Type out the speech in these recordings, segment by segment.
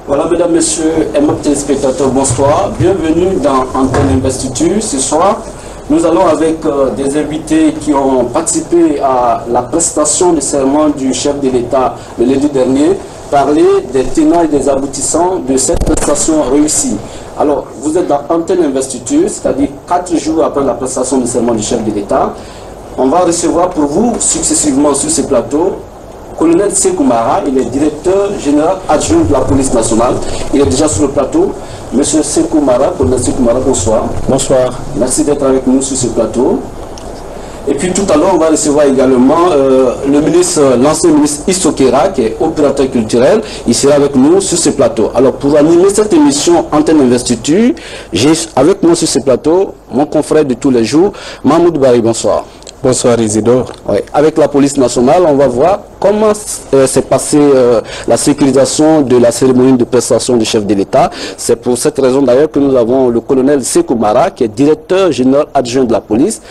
Voilà, mesdames, messieurs, aimables téléspectateurs, bonsoir. Bienvenue dans Antenne Investiture. Ce soir, nous allons avec des invités qui ont participé à la prestation de serment du chef de l'État le lundi dernier, parler des tenants et des aboutissants de cette prestation réussie. Alors, vous êtes dans Antenne Investiture, c'est-à-dire 4 jours après la prestation de serment du chef de l'État. On va recevoir pour vous, successivement sur ce plateau, Colonel Sékou Mara, il est directeur général adjoint de la police nationale. Il est déjà sur le plateau. Monsieur Sékou Mara, Colonel Sékou Mara, bonsoir. Bonsoir. Merci d'être avec nous sur ce plateau. Et puis tout à l'heure, on va recevoir également le ministre, l'ancien ministre Issokera, qui est opérateur culturel. Il sera avec nous sur ce plateau. Alors pour animer cette émission Antenne Investiture, j'ai avec moi sur ce plateau mon confrère de tous les jours, Mahmoud Bari, bonsoir. Bonsoir Isidore. Oui. Avec la police nationale, on va voir comment s'est passée la sécurisation de la cérémonie de prestation du chef de l'État. C'est pour cette raison d'ailleurs que nous avons le colonel Sékou Mara, qui est directeur général adjoint de la police.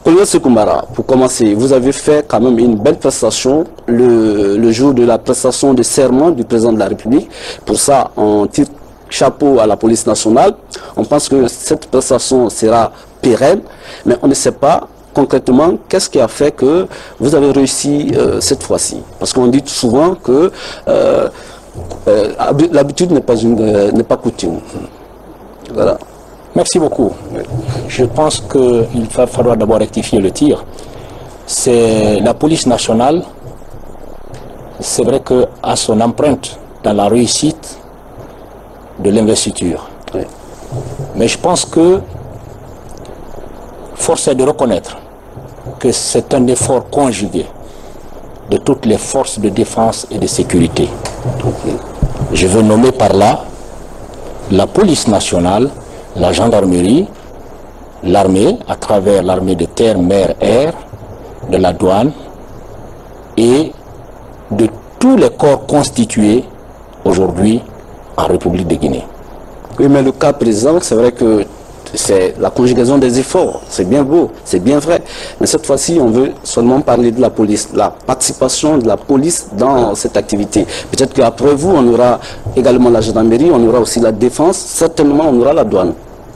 Colonel Sékou Mara, pour commencer, vous avez fait quand même une belle prestation le jour de la prestation de serment du président de la République. Pour ça, on tire chapeau à la police nationale. On pense que cette prestation sera pérenne, mais on ne sait pas concrètement, qu'est-ce qui a fait que vous avez réussi cette fois-ci? Parce qu'on dit souvent que l'habitude n'est pas coutume. Voilà. Merci beaucoup. Je pense qu'il va falloir d'abord rectifier le tir. C'est la police nationale, c'est vrai qu'à son empreinte dans la réussite de l'investiture. Oui. Mais je pense que force est de reconnaître que c'est un effort conjugué de toutes les forces de défense et de sécurité. Je veux nommer par là la police nationale, la gendarmerie, l'armée, à travers l'armée de terre, mer, air, de la douane et de tous les corps constitués aujourd'hui en République de Guinée. Oui, mais le cas présent, c'est vrai que c'est la conjugaison des efforts, c'est bien beau, c'est bien vrai. Mais cette fois-ci, on veut seulement parler de la police, la participation de la police dans cette activité. Peut-être qu'après vous, on aura également la gendarmerie, on aura aussi la défense, certainement on aura la douane.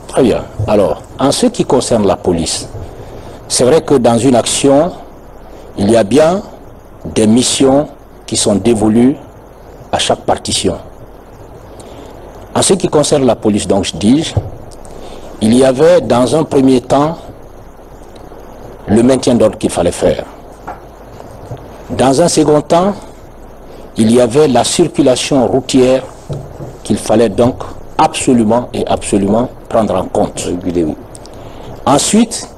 Très bien. Alors, en ce qui concerne la police, c'est vrai que dans une action, il y a bien des missions qui sont dévolues à chaque partition. En ce qui concerne la police, donc je dis, il y avait dans un premier temps le maintien d'ordre qu'il fallait faire. Dans un second temps, il y avait la circulation routière qu'il fallait donc absolument prendre en compte. Ensuite,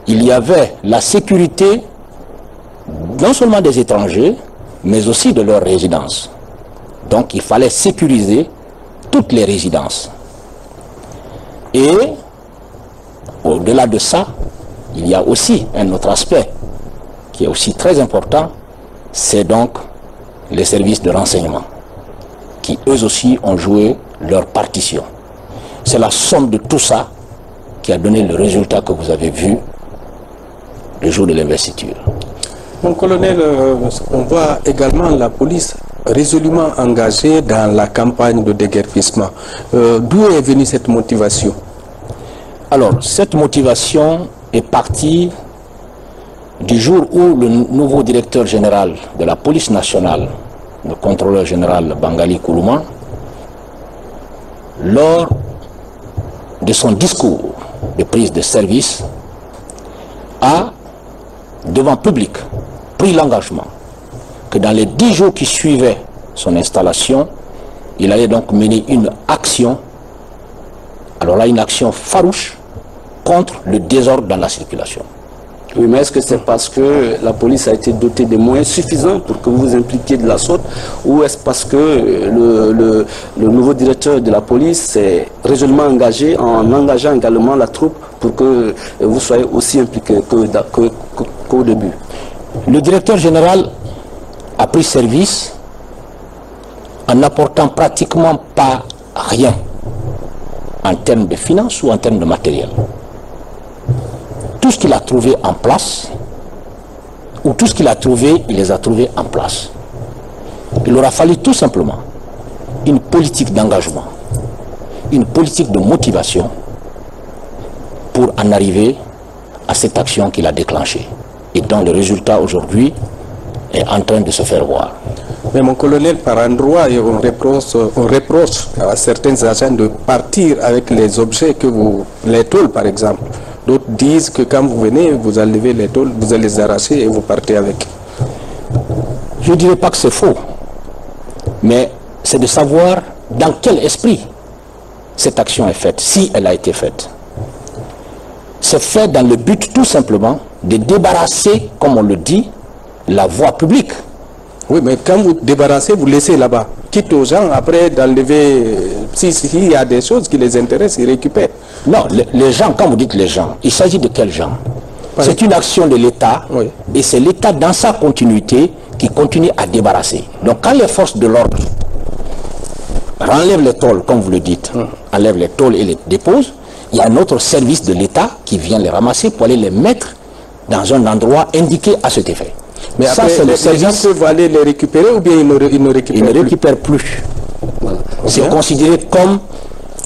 il y avait la sécurité non seulement des étrangers, mais aussi de leurs résidences. Donc il fallait sécuriser toutes les résidences. Et au-delà de ça, il y a aussi un autre aspect qui est aussi très important, c'est donc les services de renseignement qui eux aussi ont joué leur partition. C'est la somme de tout ça qui a donné le résultat que vous avez vu le jour de l'investiture. Mon colonel, on voit également la police résolument engagée dans la campagne de déguerpissement. D'où est venue cette motivation? Alors, cette motivation est partie du jour où le nouveau directeur général de la police nationale, le contrôleur général Bangali Kourouma, lors de son discours de prise de service, a, devant public, pris l'engagement que dans les 10 jours qui suivaient son installation, il allait donc mener une action, alors là une action farouche, contre le désordre dans la circulation. Oui, mais est-ce que c'est parce que la police a été dotée de moyens suffisants pour que vous vous impliquiez de la sorte, ou est-ce parce que le nouveau directeur de la police s'est résolument engagé en engageant également la troupe pour que vous soyez aussi impliqués qu'au début? Le directeur général a pris service en n'apportant pratiquement pas rien en termes de finances ou en termes de matériel. Tout ce qu'il a trouvé en place, ou tout ce qu'il a trouvé, il les a trouvés en place. Il aura fallu tout simplement une politique d'engagement, une politique de motivation pour en arriver à cette action qu'il a déclenchée et dont le résultat aujourd'hui est en train de se faire voir. Mais mon colonel, par endroit, on reproche à certains agents de partir avec les objets que vous, les tôles par exemple. D'autres disent que quand vous venez, vous enlevez les tôles, vous allez les arracher et vous partez avec. Je ne dirais pas que c'est faux, mais c'est de savoir dans quel esprit cette action est faite, si elle a été faite. C'est fait dans le but tout simplement de débarrasser, comme on le dit, la voie publique. Oui, mais quand vous débarrassez, vous laissez là-bas. Quitte aux gens, après, d'enlever... S'il y a des choses qui les intéressent, ils récupèrent. Non, les gens, quand vous dites les gens, il s'agit de quels gens? C'est une action de l'État, oui. Et c'est l'État dans sa continuité qui continue à débarrasser. Donc quand les forces de l'ordre enlèvent les tôles, comme vous le dites, enlèvent les tôles et les déposent, il y a un autre service de l'État qui vient les ramasser pour aller les mettre dans un endroit indiqué à cet effet. Mais ça, après, les gens peuvent aller les récupérer ou bien ils ne récupèrent plus. Voilà. C'est considéré comme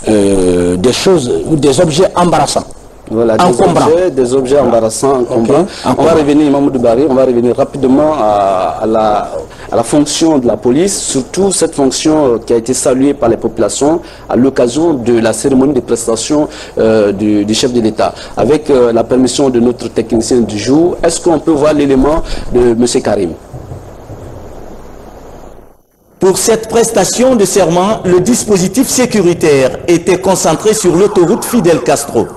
des choses ou des objets embarrassants. Voilà, des objets embarrassants, encombrants. On va revenir, Mamoudou Bari, on va revenir rapidement à la fonction de la police, surtout cette fonction qui a été saluée par les populations à l'occasion de la cérémonie de prestation du chef de l'État. Avec la permission de notre technicien du jour, est-ce qu'on peut voir l'élément de M. Karim? Pour cette prestation de serment, le dispositif sécuritaire était concentré sur l'autoroute Fidel Castro.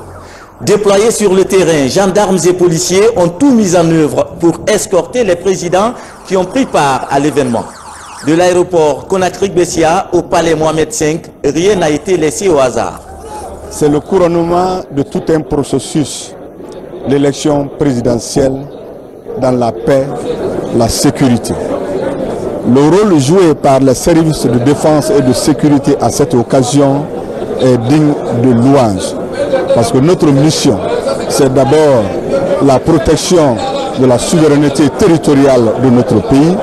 Déployés sur le terrain, gendarmes et policiers ont tout mis en œuvre pour escorter les présidents qui ont pris part à l'événement. De l'aéroport Conakry-Bessia au palais Mohamed V, rien n'a été laissé au hasard. C'est le couronnement de tout un processus, l'élection présidentielle dans la paix, la sécurité. Le rôle joué par les services de défense et de sécurité à cette occasion est digne de louange. Parce que notre mission, c'est d'abord la protection de la souveraineté territoriale de notre pays,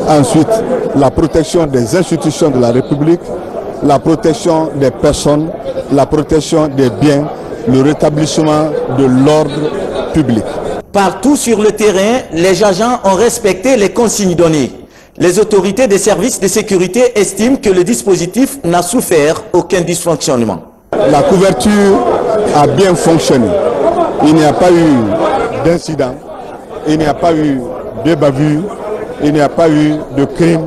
ensuite la protection des institutions de la République, la protection des personnes, la protection des biens, le rétablissement de l'ordre public. Partout sur le terrain, les agents ont respecté les consignes données. Les autorités des services de sécurité estiment que le dispositif n'a souffert aucun dysfonctionnement. La couverture a bien fonctionné. Il n'y a pas eu d'incident, il n'y a pas eu de bavure, il n'y a pas eu de crime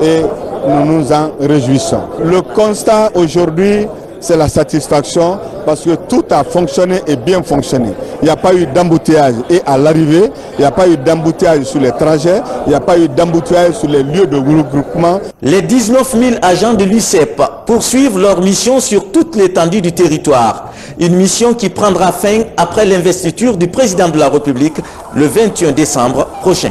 et nous nous en réjouissons. Le constat aujourd'hui, c'est la satisfaction parce que tout a fonctionné et bien fonctionné. Il n'y a pas eu d'embouteillage et à l'arrivée, il n'y a pas eu d'embouteillage sur les trajets, il n'y a pas eu d'embouteillage sur les lieux de regroupement. Les 19 000 agents de l'UCEP poursuivent leur mission sur toute l'étendue du territoire. Une mission qui prendra fin après l'investiture du président de la République le 21 décembre prochain.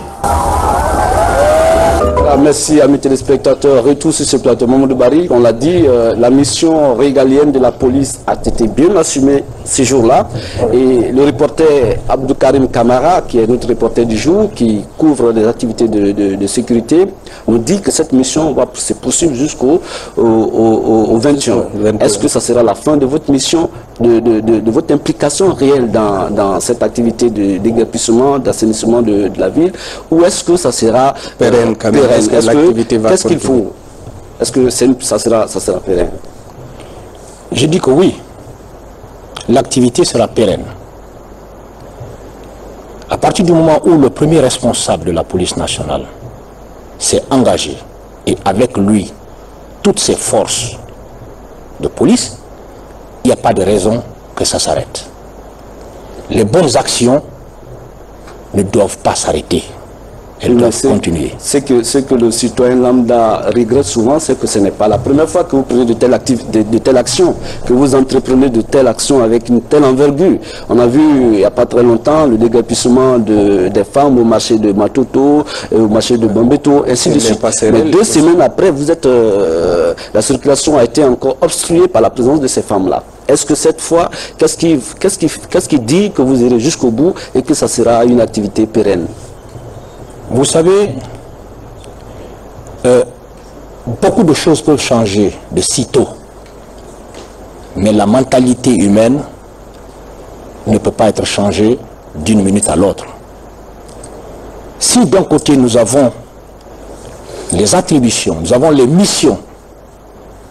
Merci amis téléspectateurs, retour sur ce plateau. Mamoudou Bari, on l'a dit, la mission régalienne de la police a été bien assumée ces jours-là. Et le reporter Abdou Karim Kamara, qui est notre reporter du jour, qui couvre les activités de sécurité, nous dit que cette mission va se poursuivre jusqu'au 21. Est-ce que ça sera la fin de votre mission, de votre implication réelle dans cette activité de déguerpissement, d'assainissement de la ville, ou est-ce que ça sera pérenne? Qu'est-ce qu'il faut? Est-ce que ça sera pérenne? Je dis que oui, l'activité sera pérenne. À partir du moment où le premier responsable de la police nationale s'est engagé, et avec lui toutes ses forces de police, il n'y a pas de raison que ça s'arrête. Les bonnes actions ne doivent pas s'arrêter. Elles doivent continuer. Ce que le citoyen lambda regrette souvent, c'est que ce n'est pas la première fois que vous prenez de telles actions, que vous entreprenez de telles actions avec une telle envergure. On a vu il n'y a pas très longtemps le déguerpissement des femmes au marché de Matoto, au marché de Bambeto, ainsi de suite. Mais 2 semaines après, la circulation a été encore obstruée par la présence de ces femmes-là. Est-ce que cette fois, qu'est-ce qui dit que vous irez jusqu'au bout et que ça sera une activité pérenne? Vous savez, beaucoup de choses peuvent changer de sitôt. Mais la mentalité humaine ne peut pas être changée d'une minute à l'autre. Si d'un côté nous avons les attributions, nous avons les missions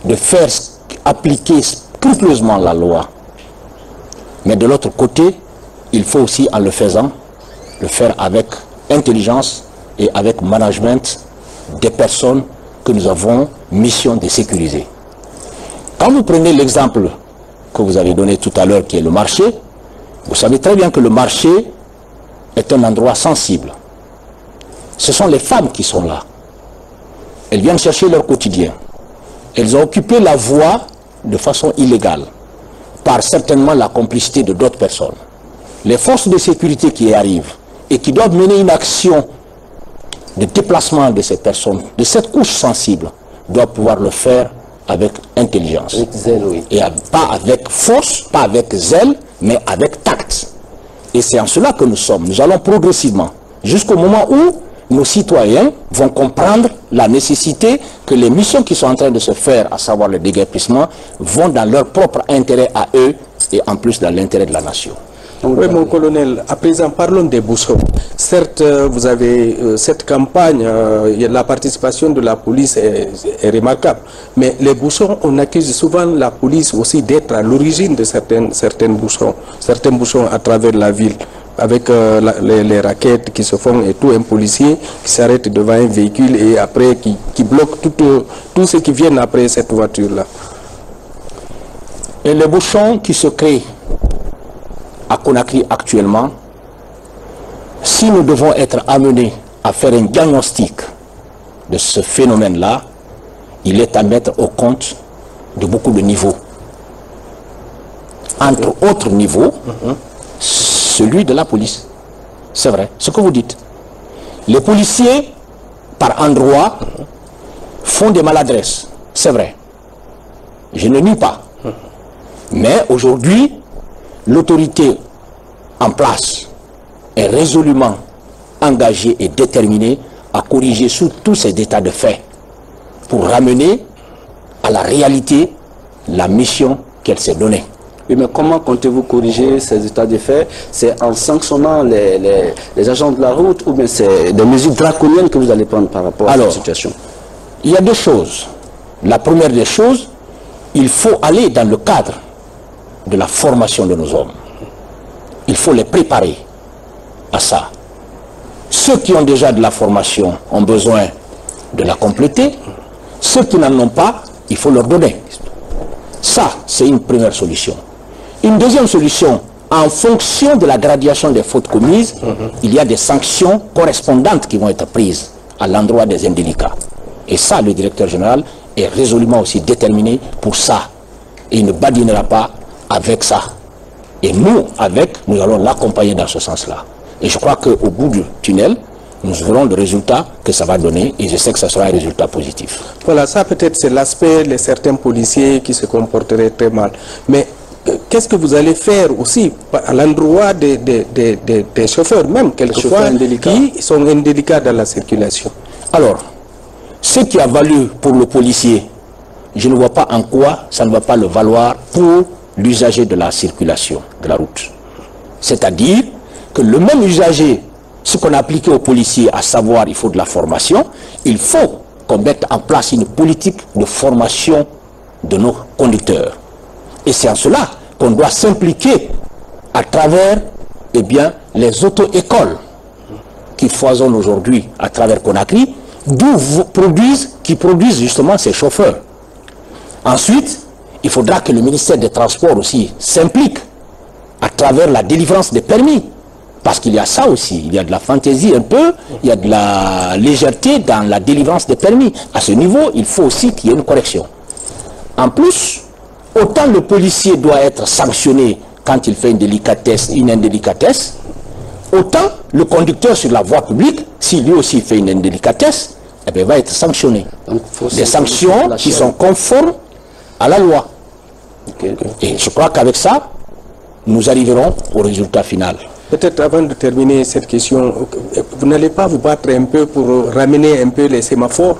de faire appliquer scrupuleusement la loi, mais de l'autre côté, il faut aussi en le faisant, le faire avec intelligence et avec management des personnes que nous avons mission de sécuriser. Quand vous prenez l'exemple que vous avez donné tout à l'heure qui est le marché, vous savez très bien que le marché est un endroit sensible. Ce sont les femmes qui sont là. Elles viennent chercher leur quotidien. Elles ont occupé la voie de façon illégale, par certainement la complicité de d'autres personnes. Les forces de sécurité qui arrivent et qui doivent mener une action de déplacement de ces personnes, de cette couche sensible, doivent pouvoir le faire avec intelligence. Avec zèle, oui. Et pas avec force, pas avec zèle, mais avec tact. Et c'est en cela que nous sommes. Nous allons progressivement, jusqu'au moment où nos citoyens vont comprendre la nécessité que les missions qui sont en train de se faire, à savoir le déguerpissement, vont dans leur propre intérêt à eux et en plus dans l'intérêt de la nation. Oui, mon colonel, à présent, parlons des bouchons. Certes, vous avez cette campagne, la participation de la police est remarquable, mais les bouchons, on accuse souvent la police aussi d'être à l'origine de certains bouchons à travers la ville, avec les raquettes qui se font et tout, un policier qui s'arrête devant un véhicule et après qui bloque tout ce qui vient après cette voiture-là. Et les bouchons qui se créent à Conakry actuellement, si nous devons être amenés à faire un diagnostic de ce phénomène-là, il est à mettre au compte de beaucoup de niveaux. Entre autres niveaux, celui de la police. C'est vrai, ce que vous dites. Les policiers, par endroits, font des maladresses. C'est vrai. Je ne nie pas. Mais aujourd'hui, l'autorité en place est résolument engagée et déterminée à corriger sous tous ces états de fait pour ramener à la réalité la mission qu'elle s'est donnée. Oui, mais comment comptez-vous corriger ces états de fait? C'est en sanctionnant les agents de la route ou bien c'est des mesures draconiennes que vous allez prendre par rapport à cette situation? Il y a deux choses. La première des choses, il faut aller dans le cadre de la formation de nos hommes. Il faut les préparer à ça. Ceux qui ont déjà de la formation ont besoin de la compléter. Ceux qui n'en ont pas, il faut leur donner. Ça, c'est une première solution. Une deuxième solution, en fonction de la gradation des fautes commises, il y a des sanctions correspondantes qui vont être prises à l'endroit des indélicats. Et ça, le directeur général est résolument aussi déterminé pour ça. Et il ne badinera pas avec ça. Et nous, nous allons l'accompagner dans ce sens-là. Et je crois qu'au bout du tunnel, nous verrons le résultat que ça va donner et je sais que ça sera un résultat positif. Voilà, ça peut-être c'est l'aspect de certains policiers qui se comporteraient très mal. Mais qu'est-ce que vous allez faire aussi à l'endroit des chauffeurs, même quelquefois, qui sont indélicats dans la circulation? Alors, ce qui a valu pour le policier, je ne vois pas en quoi ça ne va pas le valoir pour l'usager de la circulation, de la route. C'est-à-dire que le même usager, ce qu'on a appliqué aux policiers, à savoir il faut de la formation, il faut qu'on mette en place une politique de formation de nos conducteurs. Et c'est en cela qu'on doit s'impliquer à travers les auto-écoles qui foisonnent aujourd'hui à travers Conakry, qui produisent justement ces chauffeurs. Ensuite, il faudra que le ministère des Transports aussi s'implique à travers la délivrance des permis. Parce qu'il y a ça aussi, il y a de la fantaisie un peu, il y a de la légèreté dans la délivrance des permis. À ce niveau, il faut aussi qu'il y ait une correction. En plus, autant le policier doit être sanctionné quand il fait une indélicatesse, autant le conducteur sur la voie publique, s'il lui aussi fait une indélicatesse, va être sanctionné. Donc, des sanctions qui sont conformes à la loi. Et je crois qu'avec ça, nous arriverons au résultat final. Peut-être avant de terminer cette question, vous n'allez pas vous battre un peu pour ramener un peu les sémaphores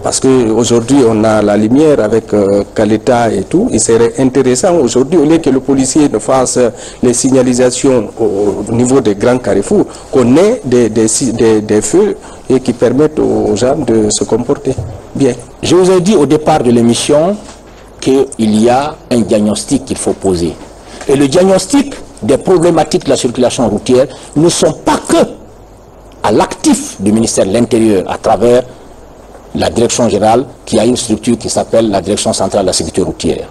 parce qu'aujourd'hui on a la lumière avec Kaleta et tout, il serait intéressant aujourd'hui, au lieu que le policier ne fasse les signalisations au niveau des grands carrefours, qu'on ait des feux et qui permettent aux gens de se comporter bien. Je vous ai dit au départ de l'émission qu'il y a un diagnostic qu'il faut poser. Et le diagnostic des problématiques de la circulation routière ne sont pas que à l'actif du ministère de l'Intérieur à travers la direction générale qui a une structure qui s'appelle la direction centrale de la sécurité routière.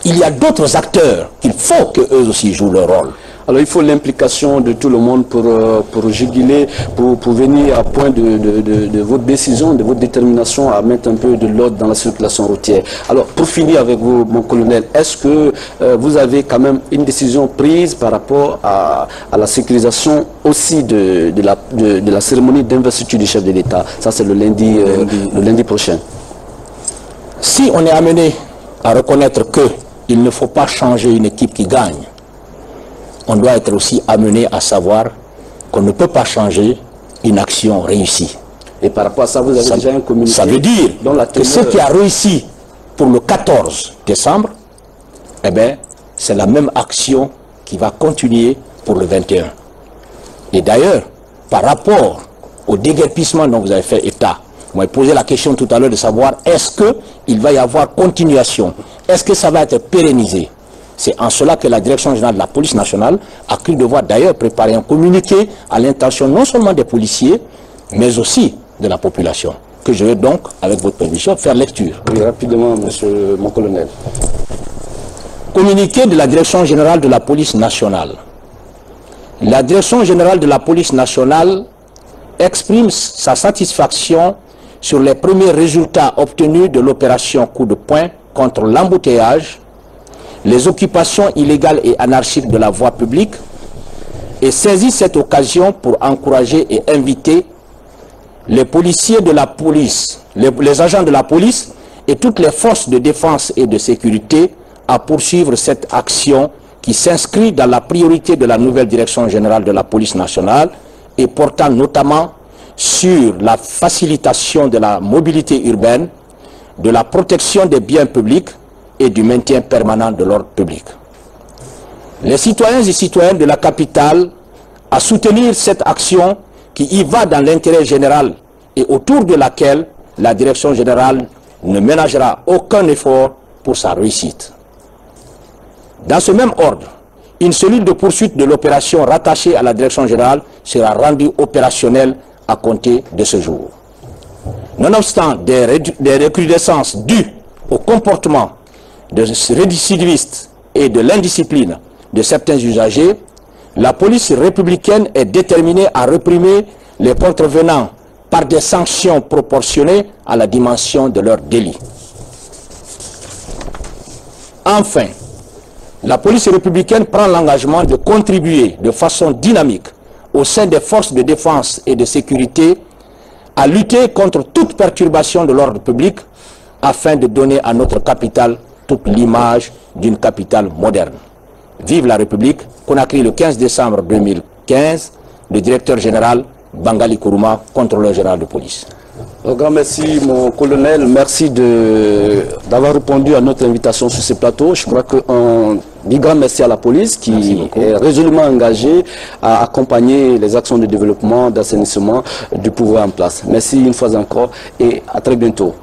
Il y a d'autres acteurs qu'il faut qu'eux aussi jouent leur rôle. Alors il faut l'implication de tout le monde pour juguler, pour venir à point de votre décision, de votre détermination à mettre un peu de l'ordre dans la circulation routière. Alors pour finir avec vous, mon colonel, est-ce que vous avez quand même une décision prise par rapport à la sécurisation aussi de la cérémonie d'investiture du chef de l'État? Ça c'est le lundi prochain. Si on est amené à reconnaître qu'il ne faut pas changer une équipe qui gagne, on doit être aussi amené à savoir qu'on ne peut pas changer une action réussie. Et par rapport à ça, vous avez déjà un communiqué. Ça veut dire que ce qui a réussi pour le 14 décembre, eh bien, c'est la même action qui va continuer pour le 21. Et d'ailleurs, par rapport au déguerpissement dont vous avez fait état, vous m'avez posé la question tout à l'heure de savoir est-ce qu'il va y avoir continuation, est-ce que ça va être pérennisé? C'est en cela que la direction générale de la police nationale a cru devoir d'ailleurs préparer un communiqué à l'intention non seulement des policiers, mais aussi de la population, que je vais donc, avec votre permission, faire lecture. Oui, rapidement, monsieur mon colonel. Communiqué de la direction générale de la police nationale. La direction générale de la police nationale exprime sa satisfaction sur les premiers résultats obtenus de l'opération coup de poing contre l'embouteillage, les occupations illégales et anarchiques de la voie publique, et saisit cette occasion pour encourager et inviter les policiers de la police, les agents de la police et toutes les forces de défense et de sécurité à poursuivre cette action qui s'inscrit dans la priorité de la nouvelle direction générale de la police nationale et portant notamment sur la facilitation de la mobilité urbaine, de la protection des biens publics et du maintien permanent de l'ordre public. Les citoyens et citoyennes de la capitale à soutenir cette action qui y va dans l'intérêt général et autour de laquelle la direction générale ne ménagera aucun effort pour sa réussite. Dans ce même ordre, une cellule de poursuite de l'opération rattachée à la direction générale sera rendue opérationnelle à compter de ce jour. Nonobstant des recrudescences dues au comportement de récidivistes et de l'indiscipline de certains usagers, la police républicaine est déterminée à réprimer les contrevenants par des sanctions proportionnées à la dimension de leur délit. Enfin, la police républicaine prend l'engagement de contribuer de façon dynamique au sein des forces de défense et de sécurité à lutter contre toute perturbation de l'ordre public afin de donner à notre capitale toute l'image d'une capitale moderne. Vive la République. Conakry, le 15 décembre 2015, le directeur général Bangali Kourouma, contrôleur général de police. Un grand merci mon colonel, merci d'avoir répondu à notre invitation sur ce plateau. Je crois qu'un grand merci à la police qui est résolument engagée à accompagner les actions de développement, d'assainissement du pouvoir en place. Merci une fois encore et à très bientôt.